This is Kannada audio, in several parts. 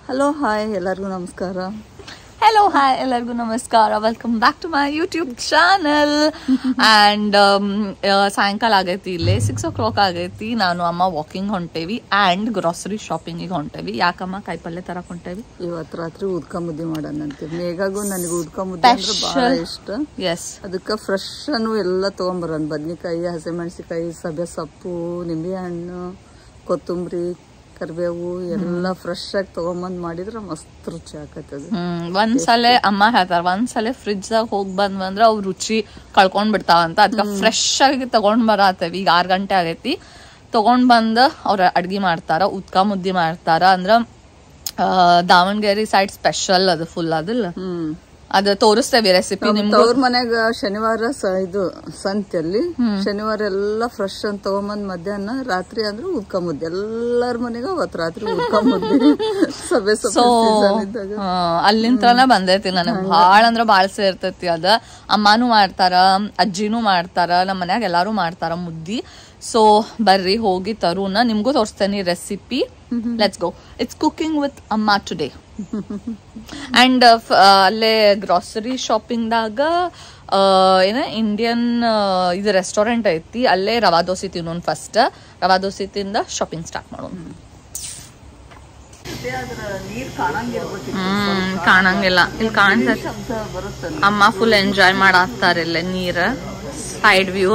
ಹಲೋ ಹಾಯ್ ಎಲ್ಲರಿಗೂ ನಮಸ್ಕಾರ. Hello, hi, ಎಲ್ಲರಿಗೂ ನಮಸ್ಕಾರ. Welcome back to my YouTube channel. And ಸಾಯಂಕಾಲ ಆಗೈತಿ, ಇಲ್ಲೇ 6 o'clock ಆಗೈತಿ. ನಾನು ಅಮ್ಮ ವಾಕಿಂಗ್ ಹೊಂಟೇವಿ ಆ್ಯಂಡ್ ಗ್ರಾಸರಿ ಶಾಪಿಂಗಿಗೆ ಹೊಂಟೇವಿ. ಯಾಕಮ್ಮ ಕಾಯಿಪಲ್ಲೆ ತರಕ್ ಹೊಂಟೇವಿ? ಇವತ್ತು ರಾತ್ರಿ ಉದ್ಕ ಮುದ್ದೆ ಮಾಡೋಣಂತೆ. ಮೇಘಾಗೂ ನನಗೆ ಉದ್ಕ ಮುದ್ದೆ ಅಂದ್ರೆ ಬಹಳ ಇಷ್ಟ. ಎಸ್, ಅದಕ್ಕೆ ಫ್ರೆಶ್ ಅನ್ನು ಎಲ್ಲ ತೊಗೊಂಬರೋಣ. ಬದ್ನಿಕಾಯಿ, ಹಸಿಮೆಣಸಿಕಾಯಿ, ಸಬ್ಬೆ ಸೊಪ್ಪು, ನಿಂಬೆಹಣ್ಣು, ಕೊತ್ತಂಬರಿ, ಕರಿಬೇವು ಎಲ್ಲ ಫ್ರೆಶ್ ಆಗಿ ತಗೊಂಬಂದ್ ಮಾಡಿದ್ರೆ ಮಸ್ತ್ ರುಚಿ ಆಕತ್ತದ. ಒಂದ್ಸಲ ಅಮ್ಮ ಹೇಳ್ತಾರ, ಒಂದ್ಸಲ ಫ್ರಿಜ್ ದಾಗ ಹೋಗಿ ಬಂದ್ವಂದ್ರ ಅವ್ ರುಚಿ ಕಳ್ಕೊಂಡ್ ಬಿಡ್ತಾವಂತ. ಅದಕ್ಕೆ ಫ್ರೆಶ್ ಆಗಿ ತಗೊಂಡ್ ಬರತ್ತೇವಿ. ಈಗ 6 ಗಂಟೆ ಆಗೈತಿ. ತಗೊಂಡ್ ಬಂದ ಅವ್ರ ಅಡ್ಗಿ ಮಾಡ್ತಾರ, ಉದ್ಕ ಮುದ್ದಿ ಮಾಡ್ತಾರ. ಅಂದ್ರ ದಾವಣಗೆರೆ ಸೈಡ್ ಸ್ಪೆಷಲ್ ಅದು ಫುಲ್ ಅದಲ್ಲ. ಅದ ತೋರಿಸ್ತೇವಿ ರೆಸಿಪಿ ನಿಮ್ಗೆ. ಅವ್ರ ಮನ್ಯಾಗ ಶನಿವಾರ ಇದು ಸಂತೆಯಲ್ಲಿ ಶನಿವಾರ ಎಲ್ಲ ಫ್ರೆಶ್ ಅಂತ ತಗೊಂಬಂದ್ ಮಧ್ಯಾಹ್ನ ರಾತ್ರಿ ಅಂದ್ರೆ ಉದ್ಕ ಮುದ್ದೆ ಎಲ್ಲಾರ ಮನೆಗ ಅವತ್ ರಾತ್ರಿ ಉದ್ಕ ಮುದ್ದೆ ಸಭೆ ಇದ್ದಾಗ ಅಲ್ಲಿಂತ್ರನ ಬಂದೈತಿ. ನನಗ್ ಬಾಳ ಅಂದ್ರ ಬಾಳ ಸೇರ್ತೈತಿ. ಅದ ಅಮ್ಮಾನು ಮಾಡ್ತಾರ, ಅಜ್ಜಿನೂ ಮಾಡ್ತಾರ, ನಮ್ ಮನ್ಯಾಗ ಎಲ್ಲಾರು ಮಾಡ್ತಾರ ಮುದ್ದಿ. ಸೊ ಬರ್ರಿ ಹೋಗಿ ತರುಣ, ನಿಮ್ಗೂ ತೋರಿಸ್ತೇನೆ recipe. Let's go. It's cooking with ಅಮ್ಮ ಟುಡೇ. ಅಂಡ್ ಅಲ್ಲೇ ಗ್ರಾಸರಿ ಶಾಪಿಂಗ್ ದಾಗ ಏನ ಇಂಡಿಯನ್ ಇದು ರೆಸ್ಟೋರೆಂಟ್ ಐತಿ, ಅಲ್ಲೇ ರವಾ ದೋಸೆ ತಿನ್ನೋನ್. ಫಸ್ಟ್ ರವಾ ದೋಸೆ ತಿಂದ ಶಾಪಿಂಗ್ ಸ್ಟಾರ್ಟ್ ಮಾಡೋಣ. ಕಾಣಂಗಿಲ್ಲ, ಇಲ್ಲಿ ಕಾಣ್ತೈತಿ. ಅಮ್ಮ ಫುಲ್ ಎಂಜಾಯ್ ಮಾಡಾಕ್ತಾರ ಇಲ್ಲ ನೀರ ಸೈಡ್ ವ್ಯೂ.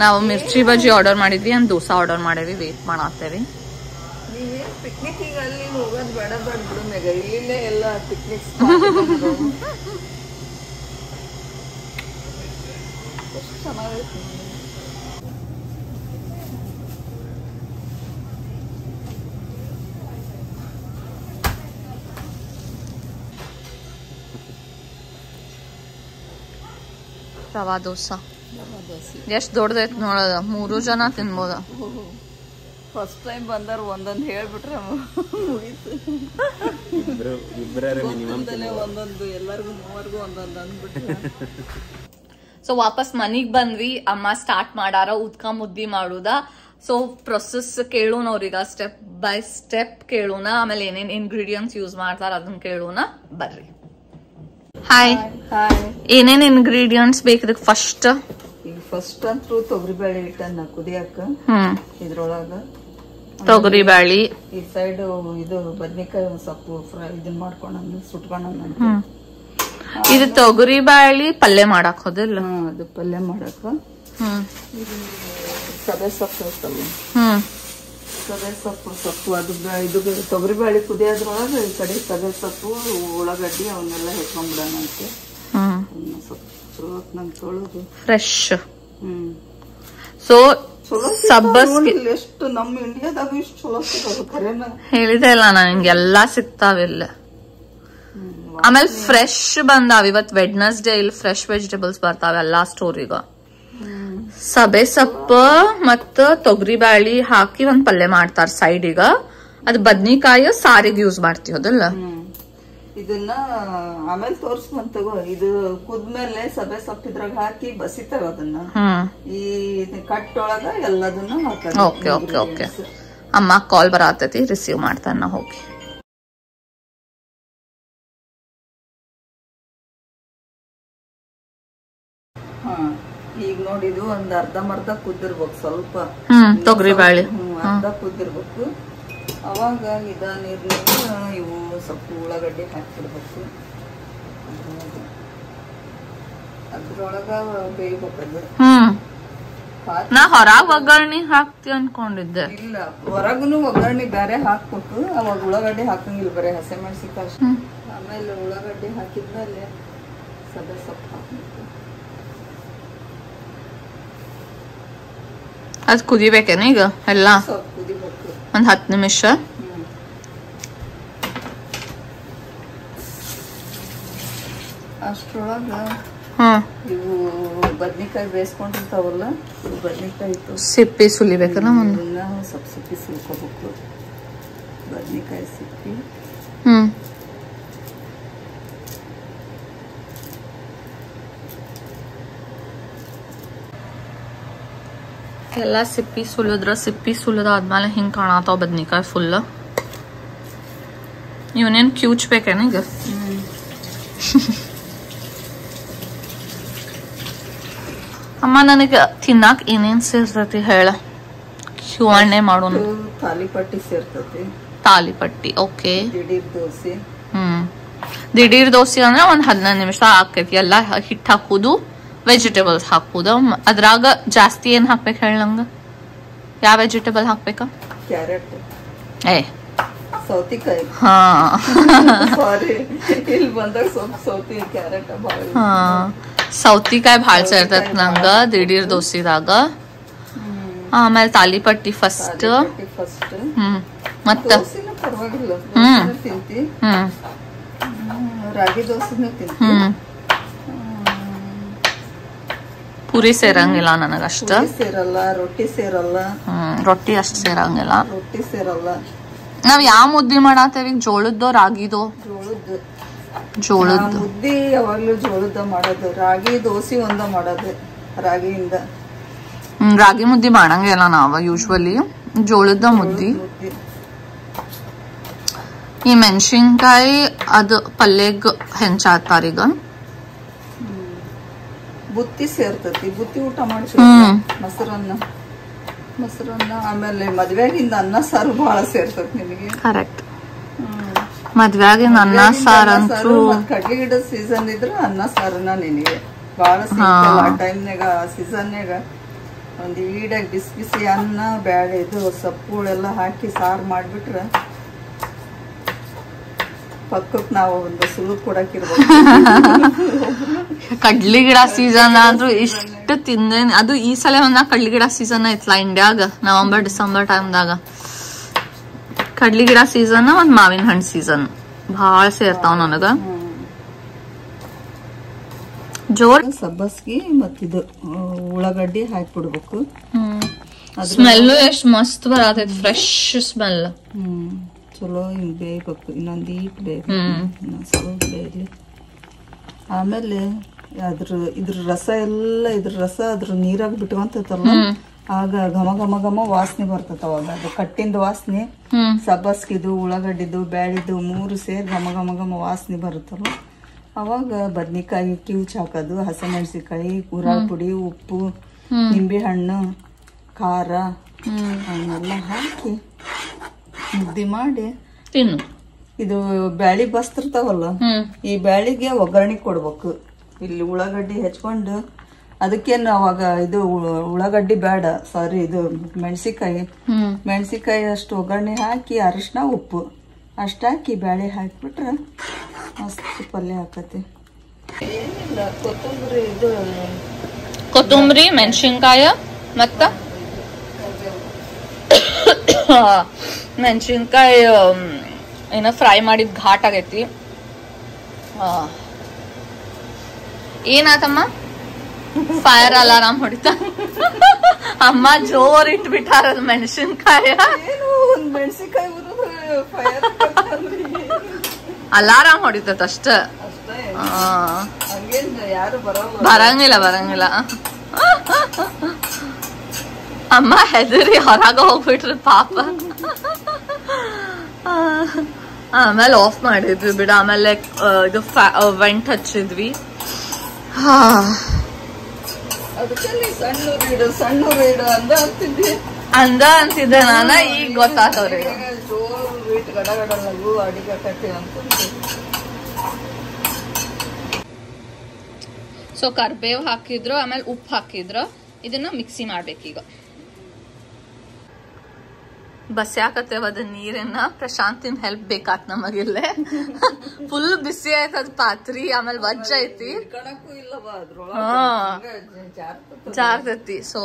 ನಾವು ಮಿರ್ಚಿ ಬಜ್ಜಿ ಆರ್ಡರ್ ಮಾಡಿದ್ವಿ ಅಂಡ್ ದೋಸಾ ಆರ್ಡರ್ ಮಾಡೇವಿ. ವೇಟ್ ಮಾಡಾಕ್ತೇವಿ. ಪಿಕ್ನಿಕ್ ಅಲ್ಲಿ ಹೋಗೋದ್ ಬೇಡ ಬಿಡು ಮೇಘ, ಇಲ್ಲೇ ಎಲ್ಲ ಪಿಕ್ನಿಕ್ ಎಷ್ಟು ಚೆನ್ನಾಗೈತಿ. ರವಾ ದೋಸಾ ಎಷ್ಟ್ ದೊಡ್ಡದೈತಿ ನೋಡದ, 3 ಜನ ತಿನ್ಬೋದ. ಫಸ್ಟ್ ಟೈಮ್ ಬಂದಾರ ಒಂದೊಂದು ಹೇಳ್ಬಿಟ್ರೆ ಮುಗೀತು. ಒಂದೊಂದು ಎಲ್ಲರಿಗೂ 3 ಒಂದೊಂದು ಅಂದ್ಬಿಟ್ರೆ. ಸೊ ವಾಪಸ್ ಮನಿಗ್ ಬಂದ್ವಿ. ಅಮ್ಮ ಸ್ಟಾರ್ಟ್ ಮಾಡಾರ ಉದ್ಕ ಮುದ್ದಿ ಮಾಡುದ. ಸೊ ಪ್ರೊಸೆಸ್ ಕೇಳೋಣ ಅವ್ರೀಗ, ಸ್ಟೆಪ್ ಬೈ ಸ್ಟೆಪ್ ಕೇಳೋಣ. ಆಮೇಲೆ ಏನೇನ್ ಇಂಗ್ರೀಡಿಯೆಂಟ್ಸ್ ಯೂಸ್ ಮಾಡ್ತಾರ ಅದನ್ನ ಕೇಳೋಣ. ಬರ್ರಿ. ಹಾಯ್, ಏನೇನ್ ಇಂಗ್ರೀಡಿಯೆಂಟ್ಸ್ ಬೇಕಿದಕ್? ಫಸ್ಟ್ ಅಂತೂ ತೊಗರಿಬೇಳೆ ಹಿಟ್ಟನ್ನ ಕುದಿಯಾಕ, ಇದ್ರೊಳಗ ತೊಗರಿ ಬ್ಯಾಳಿ, ಈ ಸೈಡ್ ಇದು ಬದ್ನಿಕಾಯಿ ಒಂದ್ ಸ್ವಲ್ಪ ಫ್ರೈ ಇದನ್ ಮಾಡ್ಕೊಂಡ ಸುಟ್ಕೊಂಡ. ಇದು ತೊಗರಿ ಬ್ಯಾಳಿ ಪಲ್ಯ ಮಾಡಾಕ್ ಹೋದಿಲ್ಲ, ಅದು ಪಲ್ಯ ಮಾಡಾಕ. ಸಬೆ ಸೊಪ್ಪು ಐತಲ್ಲ, ಸಬೆ ಸೊಪ್ಪು ಅದು ಇದು ತೊಗರಿ ಬ್ಯಾಳಿ ಕುದಿಯೋದ್ರೊಳಗ ಈ ಕಡೆ ಸಬೆ ಸೊಪ್ಪು, ಉಳ್ಳಾಗಡ್ಡಿ ಅವನ್ನೆಲ್ಲ ಹೆಚ್ಕೊಂಡ್ಬಿಡೋಣ ಅಂತೆ. ಸ್ವಲ್ಪ ನಂಗೆ ತೊಳೆದು ಫ್ರೆಶ್. ಸೊ ಎಷ್ಟು ನಮ್ಮ ಇಂಡಿಯಾದಾಗ ಇಷ್ಟು ಚಲೋ ಸಿಗೋದು ಹೇಳಿದೆ ಇಲ್ಲ ನಂಗೆಲ್ಲಾ ಸಿಗ್ತಾವಿಲ್ಲ. ಆಮೇಲೆ ಫ್ರೆಶ್ ಬಂದಾವ. ಇವತ್ ವೆಡ್ನೆಸ್ಡೇ, ಇಲ್ಲಿ ಫ್ರೆಶ್ ವೆಜಿಟೇಬಲ್ಸ್ ಬರ್ತಾವ ಎಲ್ಲಾ ಸ್ಟೋರಿಗ. ಸಬೆ ಸೊಪ್ಪು ಮತ್ತ ತೊಗರಿ ಬ್ಯಾಳಿ ಹಾಕಿ ಒಂದ್ ಪಲ್ಯ ಮಾಡ್ತಾರ ಸೈಡಿಗ. ಅದ್ ಬದ್ನಿಕಾಯಿ ಸಾರಿಗೆ ಯೂಸ್ ಮಾಡ್ತೀವಿ ಅದಲ್ಲ. ಇದನ್ನ ಆಮೇಲೆ ತೋರ್ಸ್ಕೊಂಡ್ ತಗೋ. ಇದು ಕುದ್ಮೇಲೆ ಸಬೆ ಸೊಪ್ಪು ಇದ್ರಾಗ ಹಾಕಿ ಬಸಿತಾರ ಅದನ್ನ. ಈ ಕಟ್ಟೊಳಗ ಎಲ್ಲದನ್ನ ಹಾಕ. Okay okay okay. ಅಮ್ಮ ಕಾಲ್ ಬರತೈತಿ, ರಿಸೀವ್ ಮಾಡ್ತಾನ ನಾ ಹೋಗಿ. ಈಗ ನೋಡಿದು ಒಂದ್ ಅರ್ಧಂಬರ್ಧ ಕುದ್ದಿರ್ಬೇಕು. ಸ್ವಲ್ಪ ತೊಗರಿ ಬ್ಯಾಳಿ ಅರ್ಧ ಕುದ್ದಿರ್ಬೇಕು. ಅವಾಗ ಇದ ನೀರ್ನಾಗ ಇವು ಸ್ವಲ್ಪ ಉಳ್ಳಾಗಡ್ಡಿ ಹಾಕಿಡ್ಬೇಕು. ಅದ್ರೊಳಗ ಬೇಯ್ಬೇಕದು. ನಾ ಹೊರಗ್ ಒಗ್ಗರಣೆ ಹಾಕ್ತಿ ಅನ್ಕೊಂಡಿದ್ದೆ. ಇಲ್ಲ, ಹೊರಗುನು ಒಗ್ಗರಣೆ ಬೇರೆ ಹಾಕ್ಬೇಕು. ಅವಾಗ ಉಳ್ಳಾಗಡ್ಡಿ ಹಾಕಂಗಿಲ್ಲ, ಬರೀ ಹಸಿಮೆಣಸಿಕಾಯಿ ಅಷ್ಟೇ. ಆಮೇಲೆ ಉಳ್ಳಾಗಡ್ಡಿ ಹಾಕಿದ್ಮೇಲೆ ಸಬೆ ಸೊಪ್ಪು ಹಾಕ್ಬೇಕು. ಅದ್ ಕುದಿಬೇಕೇನ ಈಗ ಎಲ್ಲ? ಕುದಿಬೇಕು ಒಂದ್ 10 ನಿಮಿಷ. ಅಷ್ಟ್ರೊಳಗ ಇವು ಬದ್ನಿಕಾಯಿ ಬೇಯಿಸ್ಕೊಂಡಿರ್ತಾವಲ್ಲ, ಬದ್ನಿಕಾಯಿ ಸಿಪ್ಪಿ ಸುಲಿಬೇಕನ? ಸ್ವಲ್ಪ ಸಿಪ್ಪಿ ಸುಲ್ಕೋಬೇಕು. ಬದ್ನಿಕಾಯಿ ಸಿಪ್ಪಿ ಎಲ್ಲ ಸಿಪ್ಪಿ ಸುಲಿದ್ರ ಸಿಪ್ಪಿ ಸುಲಿದಾದ್ಮೇಲೆ ಹಿಂಗೆ ಕಾಣತಾವ ಬದ್ನಿಕಾಯಿ ಫುಲ್. ಇವನೇನು ಕ್ಯೂಚ್ಬೇಕೇನ ಈಗ? ಅಮ್ಮ ನನಗೆ ತಿನ್ನಾಕ ಏನೇನ್ ಸೇರ್ತೈತಿ ಹೇಳ. ಕ್ಯೂವಣ್ಣೆ ಮಾಡೋಣ. ತಾಲಿಪಟ್ಟಿ ಸೇರ್ತೈತಿ. ತಾಲಿಪಟ್ಟಿ ಓಕೆ. ದಿಢೀರ್ ದೋಸೆ. ದಿಢೀರ್ ದೋಸೆ ಅಂದ್ರೆ ಒಂದ್ 15 ನಿಮಿಷ ಆಕೈತಿ. ಎಲ್ಲ ಹಿಟ್ಟು ಹಾಕುದು, ವೆಜಿಟೇಬಲ್ಸ್ ಹಾಕುದು. ಅದ್ರಾಗ ಜಾಸ್ತಿ ಏನ್ ಹಾಕ್ಬೇಕು ಹೇಳ ನಂಗ? ಯಾವ ವೆಜಿಟೇಬಲ್ ಹಾಕ್ಬೇಕ? ಕ್ಯಾರೆಟ್. ಏ ಸೌತಿಕಾಯಿ. ಹಾ ಸಾರಿ, ಇಲ್ಲಿ ಬಂದಾಗ ಸೌತಿ ಕ್ಯಾರೆಟ್ ಭಾಳ. ಹಾ ಸೌತಿಕಾಯಿ ಭಾಳ ಸೇರ್ತೈತಿ ನಂಗ ದಿಢೀರ್ ದೋಸೆದಾಗ. ಆಮೇಲೆ ತಾಲಿಪಟ್ಟಿ ಫಸ್ಟ್. ಮತ್ತ ತಿಂತಿ. ರಾಗಿ ದೋಸೆನೂ ತಿಂತಿ. ಪೂರಿ ಸೇರಂಗಿಲ್ಲ ನನಗಷ್ಟ. ಸೇರಲ್ಲ, ರೊಟ್ಟಿ ಸೇರಲ್ಲ. ರೊಟ್ಟಿ ಅಷ್ಟ್ ಸೇರಂಗಿಲ್ಲ. ರೊಟ್ಟಿ ಸೇರಲ್ಲ. ನಾವ್ ಯಾವ ಮುದ್ದಿ ಮಾಡಾತೇವಿ? ಜೋಳದ್ದು ರಾಗಿದು? ಜೋಳದ್ದು ಮುದ್ದಿ ಯಾವಾಗ್ಲೂ ಜೋಳದ ಮಾಡೋದು. ರಾಗಿ ದೋಸೆ ಒಂದ ಮಾಡೋದು ರಾಗಿಯಿಂದ. ರಾಗಿ ಮುದ್ದಿ ಮಾಡಂಗಿಲ್ಲ ನಾವ ಯೂಶ್ವಲಿ. ಜೋಳದ ಮುದ್ದಿ. ಈ ಮೆಣಸಿನ್ಕಾಯಿ ಅದು ಪಲ್ಯಗ್ ಹೆಂಚಾತಾರೀಗ. ಬುತ್ತಿ ಸೇರ್ತತಿ. ಬುತ್ತಿ ಊಟ ಮಾಡಿ ಮೊಸರನ್ನ. ಆಮೇಲೆ ಮದ್ವೆಗಿಂದ ಅನ್ನ ಸಾರು ಬಹಳ ಸೇರ್ತತಿ ನಿನಗೆ. ಕರೆಕ್ಟ್. ಮದ್ವೆಗಿಂದ ಅನ್ನ ಸಾರು ಅಂತೂ. ಕಡ್ಲಿ ಗಿಡದ ಸೀಸನ್ ಇದ್ರ ಅನ್ನ ಸಾರನ ನಿನಗೆ ಬಹಳ ಸಿಗ್ತಲ್ಲ ಆ ಟೈಮ್ನಾಗ. ಆ ಸೀಸನ್ಯಾಗ ಒಂದ್ ಈಡಾಗಿ ಬಿಸಿ ಬಿಸಿ ಅನ್ನ ಬ್ಯಾಳೆ ಇದು ಸೊಪ್ಪುಗಳೆಲ್ಲ ಹಾಕಿ ಸಾರು ಮಾಡ್ಬಿಟ್ರ ಪಕ್ಕಕ್ ನಾವು ಒಂದು ಸುಲು ಕೊಡಕಿರ್ಬೋದು. ಕಡ್ಲಿ ಗಿಡ ಸೀಸನ್ ಆದ್ರೂ ಇಷ್ಟ ತಿಂದೇನೆ. ಅದು ಈ ಸಲ ಒಂದ ಕಡ್ಲಿ ಗಿಡ ಸೀಸನ್ ಐತ್ಲಾ ಇಂಡಿಯಾಗ, ನವೆಂಬರ್ ಡಿಸೆಂಬರ್ ಟೈಮ್ದಾಗ. ಕಡ್ಲಿ ಗಿಡ ಸೀಸನ್ ಒಂದ್ ಮಾವಿನ ಹಣ್ಣು ಸೀಸನ್ ಭಾಳ ಸೇರ್ತಾವ ನನಗ. ಜೋರ್ ಸಬ್ಬಸ್ಗಿ ಮತ್ತಿದು ಉಳ್ಳಾಗಡ್ಡಿ ಹಾಕ್ಬಿಡ್ಬೇಕು. ಸ್ಮೆಲ್ ಎಷ್ಟ್ ಮಸ್ತ್ ಬರತೈತಿ, ಫ್ರೆಶ್ ಸ್ಮೆಲ್. ಚಲೋ ಹಿಂಗ್ ಬೇಯ್ಬೇಕು. ಇನ್ನೊಂದ್ ಈಟ್ ಬೇಯ್ಬೇಕು, ಸ್ವಲ್ಪ ಬೇಯ್ಲಿ. ಆಮೇಲೆ ಇದ್ರ ರಸ ಎಲ್ಲ ಅದ್ರ ನೀರಾಗ ಬಿಟ್ಕೊಂತೈತಲ್ಲ, ಆಗ ಘಮ ಘಮ ಘಮ ವಾಸನೆ ಬರ್ತೈತ. ಅವಾಗ ಅದು ಕಟ್ಟಿಂದ ವಾಸನೆ, ಸಬ್ಬಸ್ಗಿದು ಉಳ್ಳಾಗಡ್ಡಿದು ಬ್ಯಾಳಿದು 3 ಸೇರಿ ಘಮ ಘಮ ಘಮ ವಾಸನೆ ಬರುತ್ತಲ್ಲ. ಅವಾಗ ಬದ್ನಿಕಾಯಿ ಕಿವುಚ್ ಹಾಕೋದು, ಹಸಿಮೆಣಸಿಕಾಯಿ, ಕೂರಾಳ ಪುಡಿ, ಉಪ್ಪು, ನಿಂಬೆ ಹಣ್ಣು, ಖಾರ ಅವನ್ನೆಲ್ಲ ಹಾಕಿ ಮುದ್ದಿ ಮಾಡಿ ತಿನ್ನು. ಇದು ಬ್ಯಾಳಿ ಬಸ್ತಿರ್ತಾವಲ್ಲ, ಈ ಬ್ಯಾಳಿಗೆ ಒಗ್ಗರಣೆ ಕೊಡ್ಬೇಕು. ಇಲ್ಲಿ ಉಳ್ಳಾಗಡ್ಡಿ ಹೆಚ್ಕೊಂಡು ಅದಕ್ಕೇನು ಅವಾಗ ಇದು ಉಳ್ಳಾಗಡ್ಡಿ ಬೇಡ, ಸಾರಿ ಇದು ಮೆಣಸಿಕಾಯಿ ಅಷ್ಟು ಒಗ್ಗರಣೆ ಹಾಕಿ ಅರಿಶಿನ ಉಪ್ಪು ಅಷ್ಟ ಹಾಕಿ ಬ್ಯಾಳಿ ಹಾಕಿಬಿಟ್ರೆ ಮಸ್ತ್ ಪಲ್ಯ ಹಾಕತಿ. ಏನಿಲ್ಲ, ಕೊತ್ತಂಬರಿ ಮೆಣಸಿನ್ಕಾಯ ಮತ್ತ ಮೆಣಸಿನ್ಕಾಯಿ ಏನ ಫ್ರೈ ಮಾಡಿದ್ ಘಾಟ್ ಆಗೈತಿ. ಏನಾತಮ್ಮ? ಫೈರ್ ಅಲಾರಾಮ್ ಹೊಡಿತ. ಅಮ್ಮ ಜೋರ್ ಇಟ್ಬಿಟ್ಟಾರ ಮೆಣಸಿನ್ಕಾಯ. ಅಲಾರಾಮ್ ಹೊಡಿತದ ಅಷ್ಟ, ಬರಂಗಿಲ್ಲ. ಅಮ್ಮ ಹೆದರಿ ಹೊರಗ ಹೋಗ್ಬಿಟ್ರಿ ಪಾಪ. ಆಮೇಲೆ ಆಫ್ ಮಾಡಿದ್ವಿ ಬಿಡ. ಆಮೇಲೆ ಇದು ವೆಂಟ್ ಹಚ್ಚಿದ್ವಿ. ಅಂದ ಅಂತಿದ್ದೆ ನಾನ, ಈಗ ಗೊತ್ತಾತವ್ರಿ. ಸೊ ಕರ್ಬೇವ್ ಹಾಕಿದ್ರು, ಆಮೇಲೆ ಉಪ್ಪು ಹಾಕಿದ್ರು. ಇದನ್ನ ಮಿಕ್ಸಿ ಮಾಡ್ಬೇಕೀಗ. ಬಸ್ಯಾಕತ್ತೇವದ ನೀರನ್ನ. ಪ್ರಶಾಂತಿನ ಹೆಲ್ಪ್ ಬೇಕಾತ್ ನಮಗಿಲ್ಲೇ. ಫುಲ್ ಬಿಸಿ ಆಯ್ತದ ಪಾತ್ರಿ, ಆಮೇಲೆ ವಜ್ಜ ಐತಿ, ಜಾರ್ತೈತಿ. So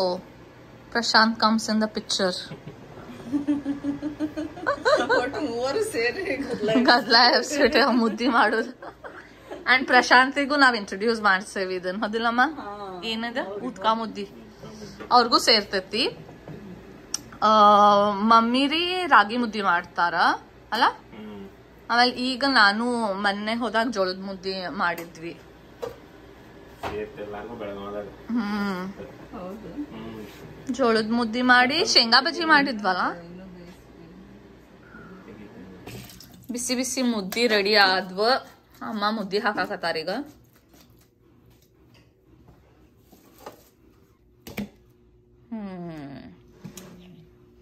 Prashant comes in the picture. ಗದ್ಲ ಎಬ್ಸ್ಬಿಟ್ಟೆ ಮುದ್ದಿ ಮಾಡೋದು. ಅಂಡ್ ಪ್ರಶಾಂತಿಗೂ ನಾವ್ ಇಂಟ್ರೊಡ್ಯೂಸ್ ಮಾಡ್ಸೇವಿ ಇದನ್ನ, ಹೌದಿಲ್ಲಮ್ಮ? ಏನದ ಉತ್ಕಾ ಮುದ್ದಿ ಅವ್ರಿಗೂ ಸೇರ್ತೈತಿ. ಮಮ್ಮಿರಿ ರಾಗಿ ಮುದ್ದಿ ಮಾಡ್ತಾರ ಅಲ್ಲ. ಆಮೇಲೆ ಈಗ ನಾನು ಮೊನ್ನೆ ಹೋದಾಗ ಜೋಳದ ಮುದ್ದಿ ಮಾಡಿದ್ವಿ. ಜೋಳದ ಮುದ್ದಿ ಮಾಡಿ ಶೇಂಗಾ ಬಜ್ಜಿ ಮಾಡಿದ್ವಲ್ಲ. ಬಿಸಿ ಬಿಸಿ ಮುದ್ದಿ ರೆಡಿ ಆದ್ವ. ಅಮ್ಮ ಮುದ್ದಿ ಹಾಕಾಕತ್ತಾರ ಈಗ.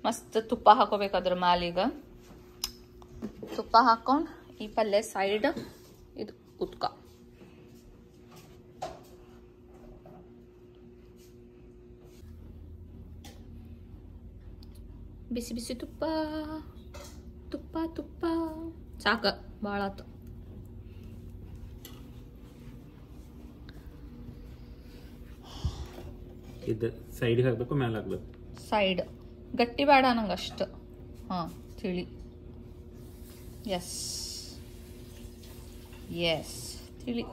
ಮಸ್ತ್ ತುಪ್ಪ ಹಾಕೋಬೇಕಾದ್ರ ಮ್ಯಾಲೀಗ. ತುಪ್ಪ ಹಾಕೊಂಡ್ ಈ ಪಲ್ಯ ಸೈಡ್ ಇದು ಉತ್ಕ. ಬಿಸಿ ಬಿಸಿ ತುಪ್ಪ ತುಪ್ಪ ತುಪ್ಪ ಸಾಕ ಭಾಳ ಆತು. ಇದು ಸೈಡ್ ಹಾಕ್ಬೇಕು ಮೇಲೆ ಹಾಕ್ಬೇಕು. ಸೈಡ್ ಗಟ್ಟಿ ಬೇಡ ನಂಗೆ ಅಷ್ಟು. ಹಾಂ ತಿಳಿ. ಎಸ್ ಎಸ್ ತಿಳಿ.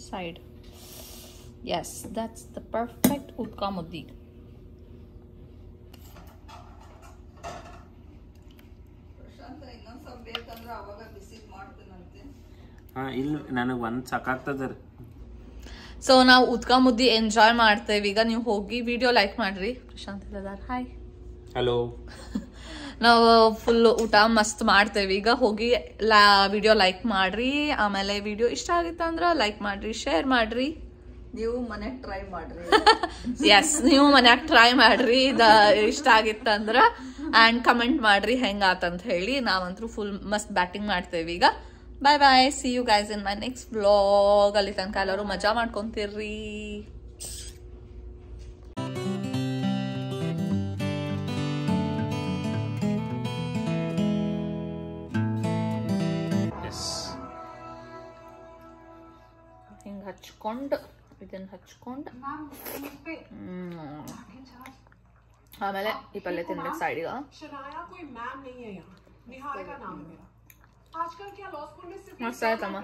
Side. Yes, that's the perfect ಉಟ್ಕಾ ಮುದ್ದಿ. ಇಲ್ಲ ನನಗೆ ಒಂದು ಸಾಕಾಗ್ತದ. ಸೊ ನಾವು ಉತ್ಕಾ ಮುದ್ದಿ ಎಂಜಾಯ್ ಮಾಡ್ತೇವೆ ಈಗ. ನೀವು ಹೋಗಿ ವಿಡಿಯೋ ಲೈಕ್ ಮಾಡ್ರಿ. ಪ್ರಶಾಂತ್ ಇಲ್ಲದಾರ. ಹಾಯ್. ಹಲೋ. ನಾವು ಫುಲ್ ಊಟ ಮಸ್ತ್ ಮಾಡ್ತೇವೆ ಈಗ. ಹೋಗಿ ವಿಡಿಯೋ ಲೈಕ್ ಮಾಡ್ರಿ. ಆಮೇಲೆ ವಿಡಿಯೋ ಇಷ್ಟ ಆಗಿತ್ತಂದ್ರ ಲೈಕ್ ಮಾಡ್ರಿ, ಶೇರ್ ಮಾಡ್ರಿ. ನೀವು ಮನ್ಯಾಗ ಟ್ರೈ ಮಾಡ್ರಿ. ಎಸ್, ನೀವು ಮನ್ಯಾಗ ಟ್ರೈ ಮಾಡ್ರಿ. ಇಷ್ಟ ಆಗಿತ್ತಂದ್ರ ಅಂಡ್ ಕಮೆಂಟ್ ಮಾಡ್ರಿ ಹೆಂಗಾತಂತ ಹೇಳಿ. ನಾವಂತೂ ಫುಲ್ ಮಸ್ತ್ ಬ್ಯಾಟಿಂಗ್ ಮಾಡ್ತೇವೆ ಈಗ. Bye bye. See you guys in my next vlog. ಅಲ್ಲಿ ತನಕ ಎಲ್ಲರೂ ಮಜಾ ಮಾಡ್ಕೊಂತೀರ್ರಿ. ಹಿಂಗ ಹಚ್ಕೊಂಡು ಇದನ್ನ ಹಚ್ಕೊಂಡು ಆಮೇಲೆ ಈ ಪಲ್ಯ ತಿನ್ಬೇಕು ಸೈಡಿಗ. ಮಸ್ತ್ ಆಯ್ತಮ್ಮ.